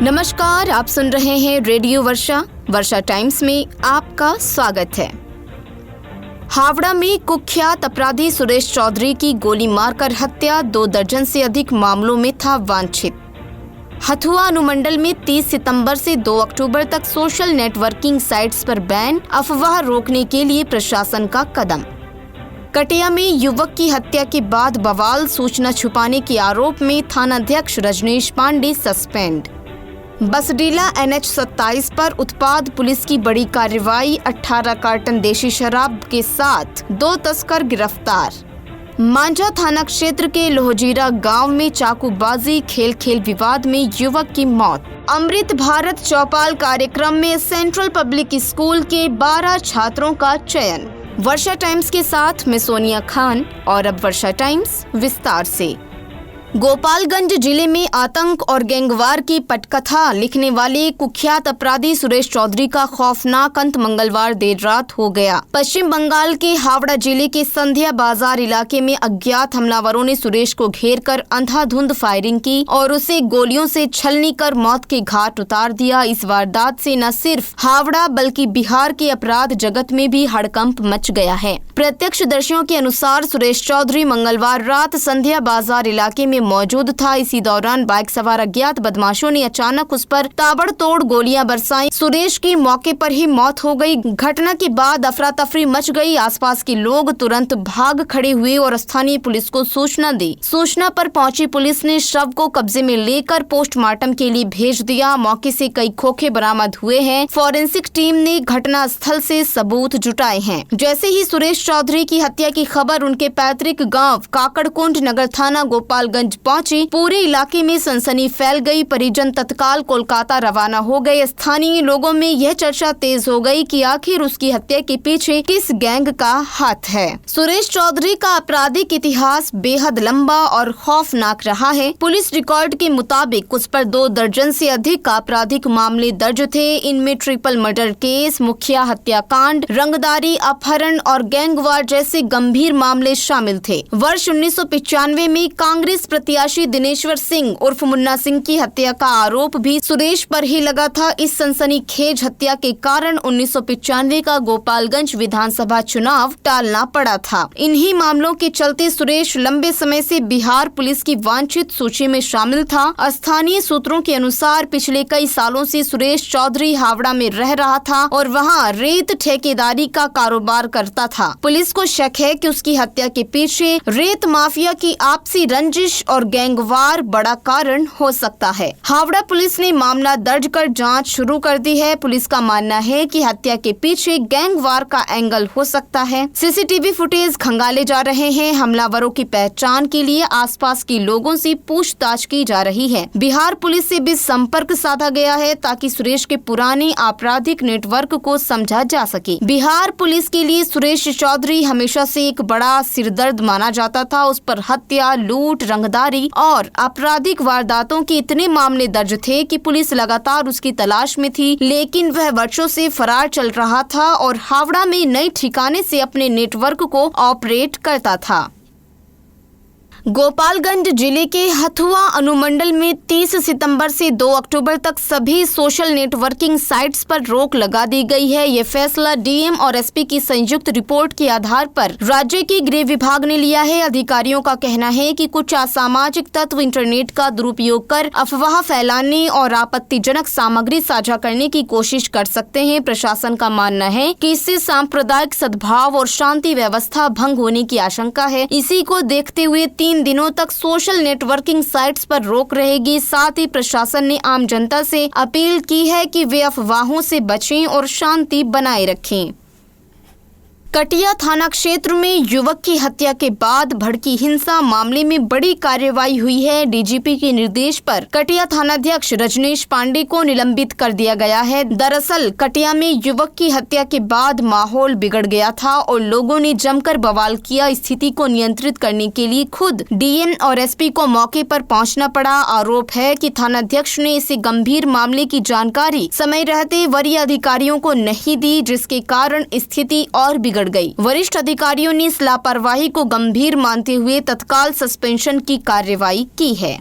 नमस्कार, आप सुन रहे हैं रेडियो वर्षा टाइम्स में आपका स्वागत है। हावड़ा में कुख्यात अपराधी सुरेश चौधरी की गोली मारकर हत्या, 2 दर्जन से अधिक मामलों में था वांछित। हथुआ अनुमंडल में 30 सितंबर से 2 अक्टूबर तक सोशल नेटवर्किंग साइट्स पर बैन, अफवाह रोकने के लिए प्रशासन का कदम। कटिया में युवक की हत्या के बाद बवाल, सूचना छुपाने के आरोप में थानाध्यक्ष रजनीश पांडे सस्पेंड। बसडीला NH 27 पर उत्पाद पुलिस की बड़ी कार्रवाई, 18 कार्टन देशी शराब के साथ 2 तस्कर गिरफ्तार। मांझा थाना क्षेत्र के लोहजीरा गांव में चाकूबाजी, खेल विवाद में युवक की मौत। अमृत भारत चौपाल कार्यक्रम में सेंट्रल पब्लिक स्कूल के 12 छात्रों का चयन। वर्षा टाइम्स के साथ मैं सोनिया खान और अब वर्षा टाइम्स विस्तार से। गोपालगंज जिले में आतंक और गैंगवार की पटकथा लिखने वाले कुख्यात अपराधी सुरेश चौधरी का खौफनाक अंत मंगलवार देर रात हो गया। पश्चिम बंगाल के हावड़ा जिले के संध्या बाजार इलाके में अज्ञात हमलावरों ने सुरेश को घेरकर अंधाधुंध फायरिंग की और उसे गोलियों से छलनी कर मौत के घाट उतार दिया। इस वारदात से न सिर्फ हावड़ा बल्कि बिहार के अपराध जगत में भी हड़कंप मच गया है। प्रत्यक्षदर्शियों के अनुसार सुरेश चौधरी मंगलवार रात संध्या बाजार इलाके में मौजूद था। इसी दौरान बाइक सवार अज्ञात बदमाशों ने अचानक उस पर ताबड़तोड़ गोलियां बरसाई। सुरेश की मौके पर ही मौत हो गई। घटना के बाद अफरा तफरी मच गई। आसपास के लोग तुरंत भाग खड़े हुए और स्थानीय पुलिस को सूचना दी। सूचना पर पहुंची पुलिस ने शव को कब्जे में लेकर पोस्टमार्टम के लिए भेज दिया। मौके से कई खोखे बरामद हुए हैं। फॉरेंसिक टीम ने घटना स्थल से सबूत जुटाए हैं। जैसे ही सुरेश चौधरी की हत्या की खबर उनके पैतृक गाँव काकड़कुंड नगर थाना गोपालगंज पहुंची, पूरे इलाके में सनसनी फैल गई। परिजन तत्काल कोलकाता रवाना हो गए। स्थानीय लोगों में यह चर्चा तेज हो गई कि आखिर उसकी हत्या के पीछे किस गैंग का हाथ है। सुरेश चौधरी का आपराधिक इतिहास बेहद लंबा और खौफनाक रहा है। पुलिस रिकॉर्ड के मुताबिक उस पर 2 दर्जन से अधिक आपराधिक मामले दर्ज थे। इनमें ट्रिपल मर्डर केस, मुखिया हत्याकांड, रंगदारी, अपहरण और गैंगवार जैसे गंभीर मामले शामिल थे। वर्ष 1995 में कांग्रेस प्रत्याशी दिनेश्वर सिंह उर्फ मुन्ना सिंह की हत्या का आरोप भी सुरेश पर ही लगा था। इस सनसनीखेज हत्या के कारण 1995 का गोपालगंज विधानसभा चुनाव टालना पड़ा था। इन्हीं मामलों के चलते सुरेश लंबे समय से बिहार पुलिस की वांछित सूची में शामिल था। स्थानीय सूत्रों के अनुसार पिछले कई सालों से सुरेश चौधरी हावड़ा में रह रहा था और वहां रेत ठेकेदारी का कारोबार करता था। पुलिस को शक है कि उसकी हत्या के पीछे रेत माफिया की आपसी रंजिश और गैंगवार बड़ा कारण हो सकता है। हावड़ा पुलिस ने मामला दर्ज कर जांच शुरू कर दी है। पुलिस का मानना है कि हत्या के पीछे गैंगवार का एंगल हो सकता है। सीसीटीवी फुटेज खंगाले जा रहे हैं। हमलावरों की पहचान के लिए आसपास के लोगों से पूछताछ की जा रही है। बिहार पुलिस से भी संपर्क साधा गया है ताकि सुरेश के पुराने आपराधिक नेटवर्क को समझा जा सके। बिहार पुलिस के लिए सुरेश चौधरी हमेशा से एक बड़ा सिरदर्द माना जाता था। उस पर हत्या, लूट, रंगदारी और आपराधिक वारदातों के इतने मामले दर्ज थे कि पुलिस लगातार उसकी तलाश में थी, लेकिन वह वर्षों से फरार चल रहा था और हावड़ा में नए ठिकाने से अपने नेटवर्क को ऑपरेट करता था। गोपालगंज जिले के हथुआ अनुमंडल में 30 सितंबर से 2 अक्टूबर तक सभी सोशल नेटवर्किंग साइट्स पर रोक लगा दी गई है। ये फैसला डीएम और एसपी की संयुक्त रिपोर्ट के आधार पर राज्य के गृह विभाग ने लिया है। अधिकारियों का कहना है कि कुछ असामाजिक तत्व इंटरनेट का दुरुपयोग कर अफवाह फैलाने और आपत्तिजनक सामग्री साझा करने की कोशिश कर सकते हैं। प्रशासन का मानना है कि इससे सांप्रदायिक सद्भाव और शांति व्यवस्था भंग होने की आशंका है। इसी को देखते हुए 3 दिनों तक सोशल नेटवर्किंग साइट्स पर रोक रहेगी। साथ ही प्रशासन ने आम जनता से अपील की है कि वे अफवाहों से बचें और शांति बनाए रखें। कटिया थाना क्षेत्र में युवक की हत्या के बाद भड़की हिंसा मामले में बड़ी कार्रवाई हुई है। डीजीपी के निर्देश पर कटिया थानाध्यक्ष रजनीश पांडे को निलंबित कर दिया गया है। दरअसल कटिया में युवक की हत्या के बाद माहौल बिगड़ गया था और लोगों ने जमकर बवाल किया। स्थिति को नियंत्रित करने के लिए खुद डीएम और एसपी को मौके पर पहुंचना पड़ा। आरोप है कि थानाध्यक्ष ने इस गंभीर मामले की जानकारी समय रहते वरीय अधिकारियों को नहीं दी, जिसके कारण स्थिति और बिगड़ गई। वरिष्ठ अधिकारियों ने इस लापरवाही को गंभीर मानते हुए तत्काल सस्पेंशन की कार्रवाई की है।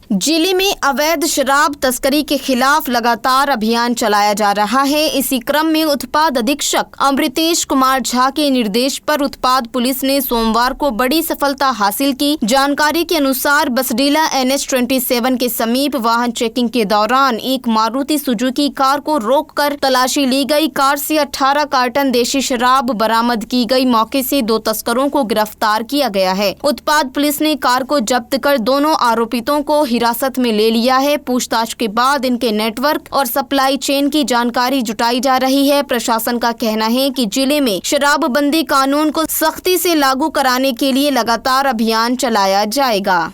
जिले में अवैध शराब तस्करी के खिलाफ लगातार अभियान चलाया जा रहा है। इसी क्रम में उत्पाद अधीक्षक अमृतेश कुमार झा के निर्देश पर उत्पाद पुलिस ने सोमवार को बड़ी सफलता हासिल की। जानकारी के अनुसार बसडीला NH-27 के समीप वाहन चेकिंग के दौरान एक मारुति सुजुकी कार को रोककर तलाशी ली गई। कार से 18 कार्टन देशी शराब बरामद की गई। मौके से 2 तस्करों को गिरफ्तार किया गया है। उत्पाद पुलिस ने कार को जब्त कर दोनों आरोपितों को हिरासत में ले लिया है। पूछताछ के बाद इनके नेटवर्क और सप्लाई चेन की जानकारी जुटाई जा रही है। प्रशासन का कहना है कि जिले में शराबबंदी कानून को सख्ती से लागू कराने के लिए लगातार अभियान चलाया जाएगा।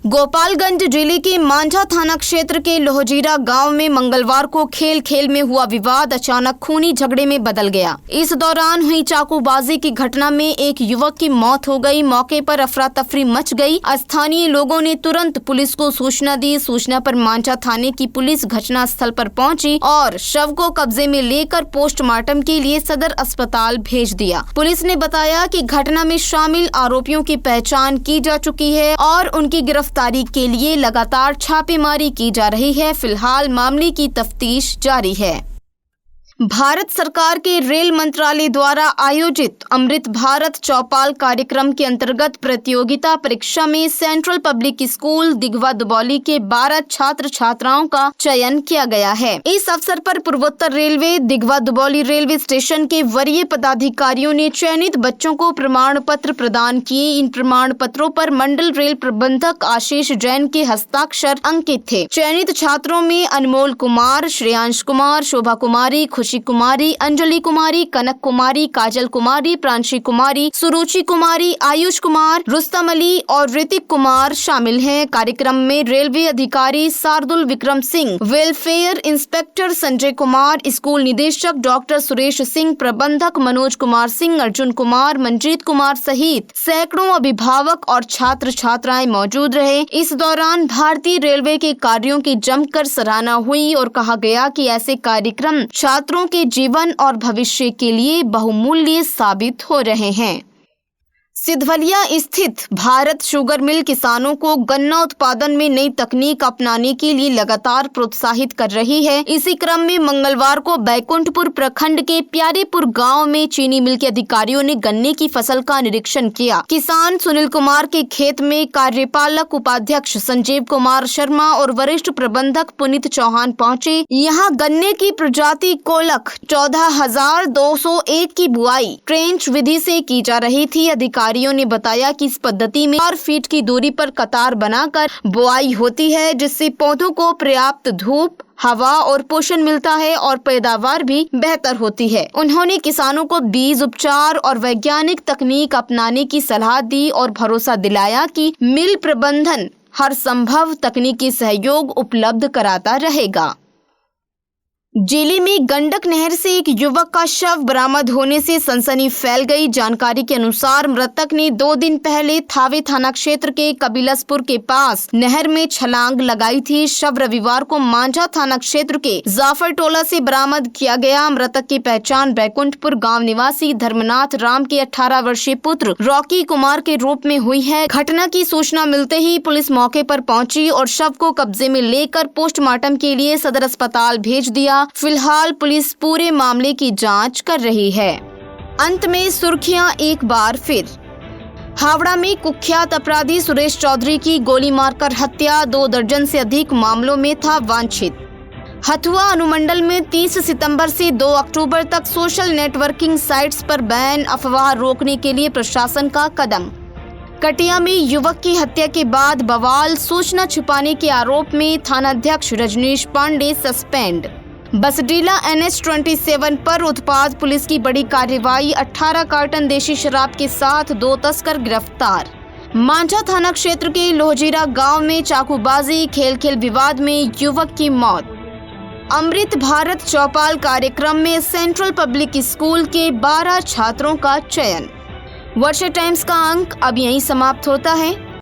गोपालगंज जिले के मांझा थाना क्षेत्र के लोहजीरा गांव में मंगलवार को खेल में हुआ विवाद अचानक खूनी झगड़े में बदल गया। इस दौरान हुई चाकूबाजी की घटना में एक युवक की मौत हो गई। मौके पर अफरा तफरी मच गई। स्थानीय लोगों ने तुरंत पुलिस को सूचना दी। सूचना पर मांझा थाने की पुलिस घटना स्थल पर पहुंची और शव को कब्जे में लेकर पोस्टमार्टम के लिए सदर अस्पताल भेज दिया। पुलिस ने बताया कि घटना में शामिल आरोपियों की पहचान की जा चुकी है और उनकी गिरफ्तारी के लिए लगातार छापेमारी की जा रही है। फिलहाल मामले की तफ्तीश जारी है। भारत सरकार के रेल मंत्रालय द्वारा आयोजित अमृत भारत चौपाल कार्यक्रम के अंतर्गत प्रतियोगिता परीक्षा में central public school Digwa Dubauli के 12 छात्र छात्राओं का चयन किया गया है। इस अवसर पर पूर्वोत्तर railway Digwa Dubauli railway station के वरीय पदाधिकारियों ने चयनित बच्चों को प्रमाण पत्र प्रदान किए। इन प्रमाण पत्रों पर मंडल रेल प्रबंधक आशीष जैन के हस्ताक्षर अंकित थे। चयनित छात्रों में अनमोल कुमार, श्रेयांश कुमार, शोभा कुमारी, खुशी कुमारी, अंजलि कुमारी, कनक कुमारी, काजल कुमारी, प्रांशी कुमारी, सुरुचि कुमारी, आयुष कुमार, रुस्तम अली और ऋतिक कुमार शामिल हैं। कार्यक्रम में रेलवे अधिकारी Shardul Vikram Singh, welfare inspector Sanjay Kumar, school निदेशक डॉक्टर सुरेश सिंह, प्रबंधक मनोज कुमार सिंह, अर्जुन कुमार, मंजीत कुमार सहित सैकड़ों अभिभावक और छात्र छात्राएं मौजूद रहे। इस दौरान भारतीय रेलवे के कार्यों की जमकर सराहना हुई और कहा गया कि ऐसे कार्यक्रम छात्रों के जीवन और भविष्य के लिए बहुमूल्य साबित हो रहे हैं। सिधवलिया स्थित भारत शुगर मिल किसानों को गन्ना उत्पादन में नई तकनीक अपनाने के लिए लगातार प्रोत्साहित कर रही है। इसी क्रम में मंगलवार को बैकुंठपुर प्रखंड के प्यारेपुर गांव में चीनी मिल के अधिकारियों ने गन्ने की फसल का निरीक्षण किया। किसान सुनील कुमार के खेत में कार्यपालक उपाध्यक्ष संजीव कुमार शर्मा और वरिष्ठ प्रबंधक पुनीत चौहान पहुँचे। यहाँ गन्ने की प्रजाति कोलख 14,201 की बुआई ट्रेंच विधि से की जा रही थी। अधिकारियों ने बताया कि इस पद्धति में 4 फीट की दूरी पर कतार बनाकर बुआई होती है, जिससे पौधों को पर्याप्त धूप, हवा और पोषण मिलता है और पैदावार भी बेहतर होती है। उन्होंने किसानों को बीज उपचार और वैज्ञानिक तकनीक अपनाने की सलाह दी और भरोसा दिलाया कि मिल प्रबंधन हर संभव तकनीकी सहयोग उपलब्ध कराता रहेगा। जिले में गंडक नहर से एक युवक का शव बरामद होने से सनसनी फैल गई। जानकारी के अनुसार मृतक ने 2 दिन पहले थावे थाना क्षेत्र के कबिलसपुर के पास नहर में छलांग लगाई थी। शव रविवार को मांझा थाना क्षेत्र के जाफर टोला से बरामद किया गया। मृतक की पहचान बैकुंठपुर गांव निवासी धर्मनाथ राम के 18 वर्षीय पुत्र रॉकी कुमार के रूप में हुई है। घटना की सूचना मिलते ही पुलिस मौके पर पहुंची और शव को कब्जे में लेकर पोस्टमार्टम के लिए सदर अस्पताल भेज दिया। फिलहाल पुलिस पूरे मामले की जांच कर रही है। अंत में सुर्खियां एक बार फिर। हावड़ा में कुख्यात अपराधी सुरेश चौधरी की गोली मारकर हत्या, 2 दर्जन से अधिक मामलों में था वांछित। हथुआ अनुमंडल में 30 सितंबर से 2 अक्टूबर तक सोशल नेटवर्किंग साइट्स पर बैन, अफवाह रोकने के लिए प्रशासन का कदम। कटिया में युवक की हत्या के बाद बवाल, सूचना छुपाने के आरोप में थानाध्यक्ष रजनीश पांडे सस्पेंड। बसडीला NH-27 पर उत्पाद पुलिस की बड़ी कार्रवाई, 18 कार्टन देशी शराब के साथ 2 तस्कर गिरफ्तार। मांझा थाना क्षेत्र के लोहजीरा गांव में चाकूबाजी, खेल विवाद में युवक की मौत। अमृत भारत चौपाल कार्यक्रम में सेंट्रल पब्लिक स्कूल के 12 छात्रों का चयन। वर्षा टाइम्स का अंक अब यहीं समाप्त होता है।